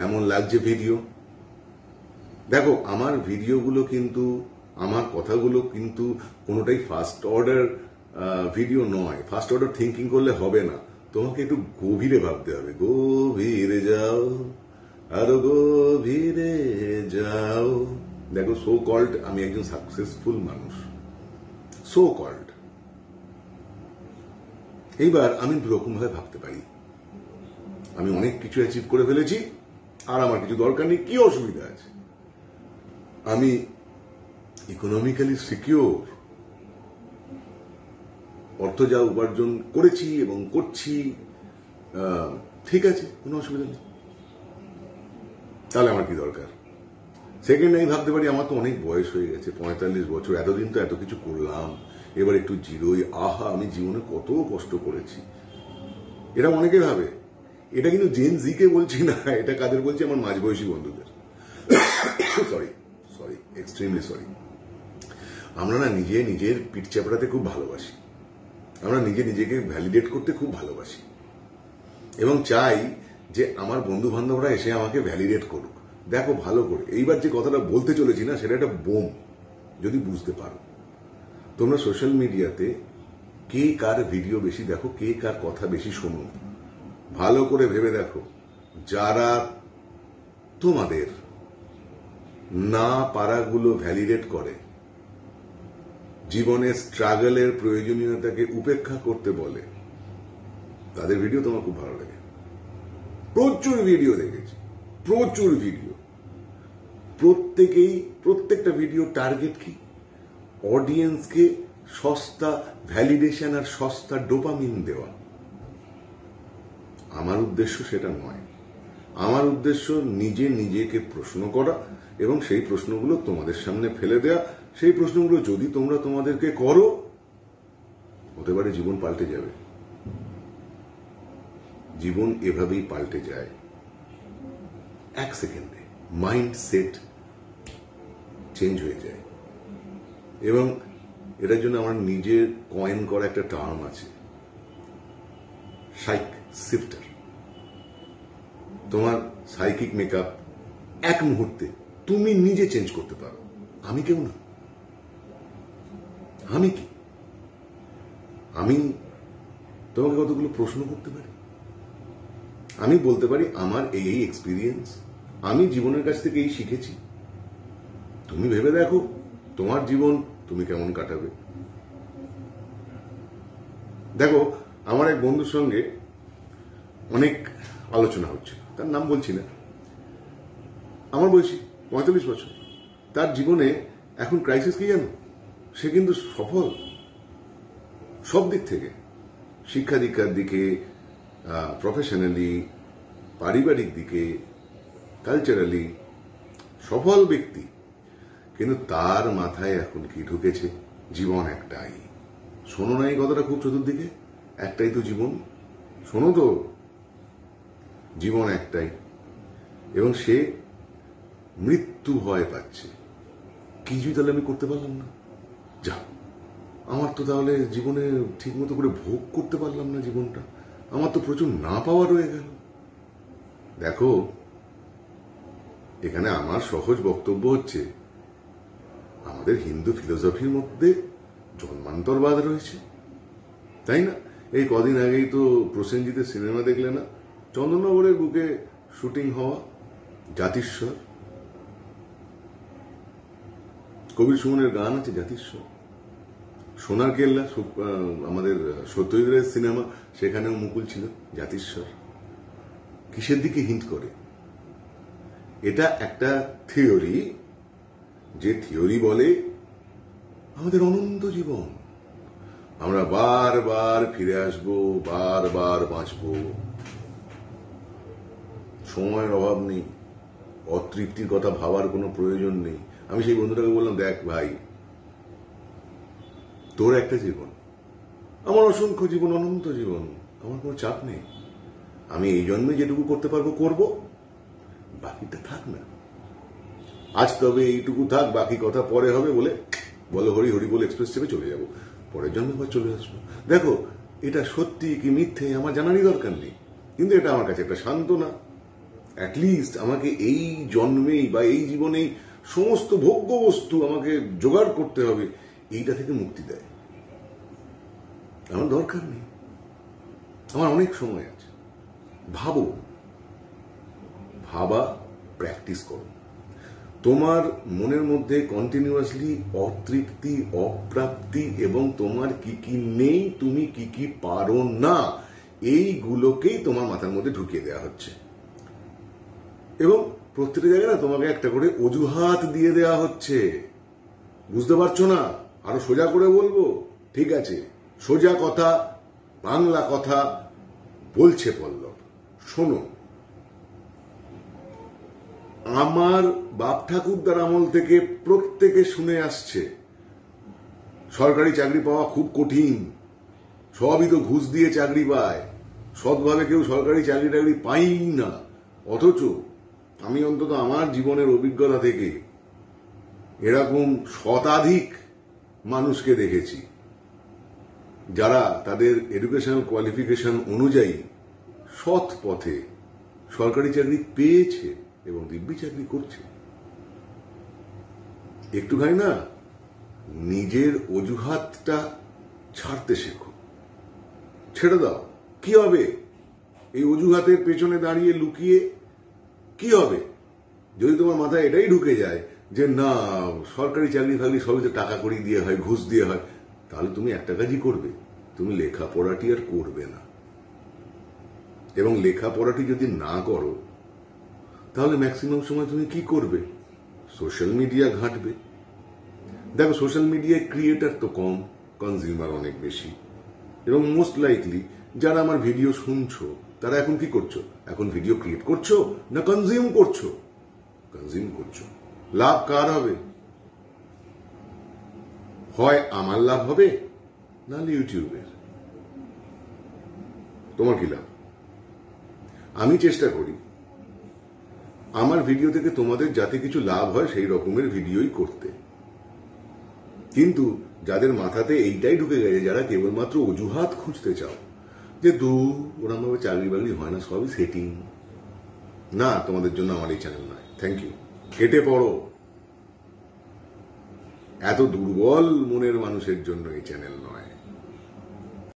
এমন লাগছে ভিডিও। দেখো, আমার ভিডিওগুলো কিন্তু, আমার কথাগুলো কিন্তু কোনোটাই ফার্স্ট অর্ডার ভিডিও নয়। ফার্স্ট অর্ডার থিঙ্কিং করলে হবে না, তোমাকে একটু গভীরে ভাবতে হবে। গভীরে যাও, আরো গভীরে যাও। দেখো, সো কল্ড আমি একজন সাকসেসফুল মানুষ, সো কল্ড। এইবার আমি দুরকম ভাবে ভাবতে পারি, আমি অনেক কিছু অ্যাচিভ করে ফেলেছি, আর আমার কিছু দরকার নেই, কি অসুবিধা আছে? আমি ইকোনমিক্যালি সিকিউর, অর্থ যা উপার্জন করেছি এবং করছি, ঠিক আছে, কোনো অসুবিধা নেই। তাহলে আমার কি দরকার? সেকেন্ড, আমি ভাবতে পারি আমার তো অনেক বয়স হয়ে গেছে, 45 বছর, এতদিন তো এত কিছু করলাম, এবার একটু জিরোই। আহা, আমি জীবনে কত কষ্ট করেছি। এটা অনেকে ভাবে। এটা কিন্তু জেন জি কে বলছি না, এটা কাদের বলছি? আমার মাঝবয়সী বন্ধুদের। Sorry, extremely sorry. আমরা না নিজের পিঠ চাপড়াতে খুব ভালোবাসি, আমরা নিজেকে ভ্যালিডেট করতে খুব ভালোবাসি, এবং চাই যে আমার বন্ধু বান্ধবরা এসে আমাকে ভ্যালিডেট করুক। দেখো ভালো করে, এইবার যে কথাটা বলতে চলেছি না, সেটা একটা বোম। যদি বুঝতে পারো, তোমরা সোশ্যাল মিডিয়াতে কে কার ভিডিও বেশি দেখো, কে কার কথা বেশি শোনো, ভালো করে ভেবে দেখো। যারা তোমাদের না পারাগুলো ভ্যালিডেট করে, জীবনের স্ট্রাগলের প্রয়োজনীয়তাকে উপেক্ষা করতে বলে, তাদের ভিডিও তোমার খুব ভালো লাগে। প্রচুর ভিডিও দেখেছি, প্রচুর ভিডিও। প্রত্যেকটা ভিডিও টার্গেট কি? অডিয়েন্সকে সস্তা ভ্যালিডেশন আর সস্তা ডোপামিন দেওয়া। আমার উদ্দেশ্য সেটা নয়। আমার উদ্দেশ্য নিজেকে প্রশ্ন করা এবং সেই প্রশ্নগুলো তোমাদের সামনে ফেলে দেয়া। সেই প্রশ্নগুলো যদি তোমরা তোমাদেরকে করো, হতে পারে জীবন পাল্টে যাবে। জীবন এভাবেই পাল্টে যায়, এক সেকেন্ডে মাইন্ড সেট চেঞ্জ হয়ে যায়। এবং এটার জন্য আমার নিজের কয়েন করা একটা টার্ম আছে, সাইক শিফটার। তোমার সাইকিক মেকআপ এক মুহূর্তে তুমি নিজে চেঞ্জ করতে পারো। আমি কেউ না, আমি কি? আমি তোমাকে কতগুলো প্রশ্ন করতে পারি, আমি বলতে পারি আমার এই এক্সপিরিয়েন্স, আমি জীবনের কাছ থেকে এই শিখেছি। তুমি ভেবে দেখো তোমার জীবন তুমি কেমন কাটাবে। দেখো, আমার এক বন্ধুর সঙ্গে অনেক আলোচনা হচ্ছে, তার নাম বলছি না। আমার বয়সী 45 বছর, তার জীবনে এখন ক্রাইসিস কি জানো? সে কিন্তু সফল সব দিক থেকে, শিক্ষা দীক্ষার দিকে, প্রফেশনালি, পারিবারিক দিকে, কালচারালি সফল ব্যক্তি। কিন্তু তার মাথায় এখন কি ঢুকেছে? জীবন একটাই। শোনো না এই কথাটা খুব চতুর্দিকে, একটাই তো জীবন। শোনো তো, জীবন একটাই। এবং সে মৃত্যু ভয় পাচ্ছে। কিছুই তাহলে আমি করতে পারলাম না, যা আমার তো তাহলে জীবনে ঠিক মতো করে ভোগ করতে পারলাম না জীবনটা, আমার তো প্রচুর না পাওয়া রয়ে গেল। দেখো, এখানে আমার সহজ বক্তব্য হচ্ছে, আমাদের হিন্দু ফিলোসফির মধ্যে জন্মান্তরবাদ রয়েছে, তাই না? এই কদিন আগেই তো প্রসেনজিতের সিনেমা দেখলে না? চন্দননগরের বুকে শুটিং হওয়া জাতিস্বর, কবির সুমনের গান আছে জাতিস্বর। সোনার কেল্লা, আমাদের সত্যজিৎ রায়ের সিনেমা, সেখানেও মুকুল ছিল জাতিস্বর। কিসের দিকে হিন্ট করে? এটা একটা থিওরি, যে থিওরি বলে আমাদের অনন্ত জীবন, আমরা বারবার ফিরে আসবো, বারবার বাঁচবো, সময়ের অভাব নেই, অতৃপ্তির কথা ভাবার কোনো প্রয়োজন নেই। আমি সেই বন্ধুটাকে বললাম, দেখ ভাই, তোর একটা জীবন, আমার অসংখ্য জীবন, অনন্ত জীবন, আমার কোনো চাপ নেই। আমি এই জন্মে যেটুকু করতে পারবো করব, বাকিটা থাক না। আজ তবে এইটুকু থাক, বাকি কথা পরে হবে বলে বলো হরি হরি বলে এক্সপ্রেস চেপে চলে যাব, পরের জন্মে আবার চলে আসবো। দেখো, এটা সত্যি কি মিথ্যে আমার জানারই দরকার নেই, কিন্তু এটা আমার কাছে একটা সান্ত্বনা, অ্যাটলিস্ট আমাকে এই জন্মেই বা এই জীবনেই সমস্ত ভোগ্য বস্তু আমাকে জোগাড় করতে হবে, এইটা থেকে মুক্তি দেয়। আমার দরকার নেই, আমার অনেক সময় আছে। ভাবো, ভাবা প্র্যাকটিস করো। তোমার মনের মধ্যে কন্টিনিউয়াসলি অতৃপ্তি, অপ্রাপ্তি এবং তোমার কি কি নেই, তুমি কি কি পারো না, এইগুলোকেই তোমার মাথার মধ্যে ঢুকিয়ে দেওয়া হচ্ছে। এবং প্রত্যেকটা জায়গায় না তোমাকে একটা করে অজুহাত দিয়ে দেওয়া হচ্ছে। বুঝতে পারছো না? আরো সোজা করে বলবো? ঠিক আছে, সোজা কথা, বাংলা কথা বলছে পল্লব, শোনো। আমার বাপ ঠাকুরদার আমল থেকে প্রত্যেকে শুনে আসছে সরকারি চাকরি পাওয়া খুব কঠিন, সবই তো ঘুষ দিয়ে চাকরি পায়, সৎভাবে কেউ সরকারি চাকরি টাকরি পাই না। অথচ আমি অন্তত আমার জীবনের অভিজ্ঞতা থেকে এরকম শতাধিক মানুষকে দেখেছি যারা তাদের এডুকেশনাল কোয়ালিফিকেশন অনুযায়ী সৎ পথে সরকারি চাকরি পেয়েছে এবং দিব্যি চাকরি করছে। একটুখানি না নিজের অজুহাতটা ছাড়তে শেখো, ছেড়ে দাও। কি হবে এই অজুহাতের পেছনে দাঁড়িয়ে লুকিয়ে? কি হবে যদি তোমার মাথায় এটাই ঢুকে যায় যে না সরকারি চাকরি ফাকরি সবই তো টাকা করি দিয়ে হয়, ঘুষ দিয়ে হয়, তাহলে তুমি একটা কাজই করবে, তুমি লেখাপড়াটি আর করবে না। এবং লেখাপড়াটি যদি না করো তাহলে ম্যাক্সিমাম সময় তুমি কি করবে? সোশ্যাল মিডিয়া ঘাঁটবে। দেখো, সোশ্যাল মিডিয়ায় ক্রিয়েটার তো কম, কনজিউমার অনেক বেশি। এবং মোস্ট লাইকলি যারা আমার ভিডিও শুনছো তারা এখন কি করছো? এখন ভিডিও ক্রিয়েট করছো না কনজিউম করছো? কনজিউম করছো। লাভ কার হবে? হয় আমার লাভ হবে, নাহলে ইউটিউবের। তোমার কি লাভ? আমি চেষ্টা করি আমার ভিডিও থেকে তোমাদের যাতে কিছু লাভ হয় সেই রকমের ভিডিওই করতে। কিন্তু যাদের মাথাতে এইটাই ঢুকে গেছে, যারা কেবলমাত্র অজুহাত খুঁজতে চাও যে ওরকম ভাবে চাকরি বাকরি হয় না, সবই সেটিং, না, তোমাদের জন্য আমার এই চ্যানেল নয়। Thank you. কেটে পড়ো। এত দুর্বল মনের মানুষের জন্য এই চ্যানেল নয়।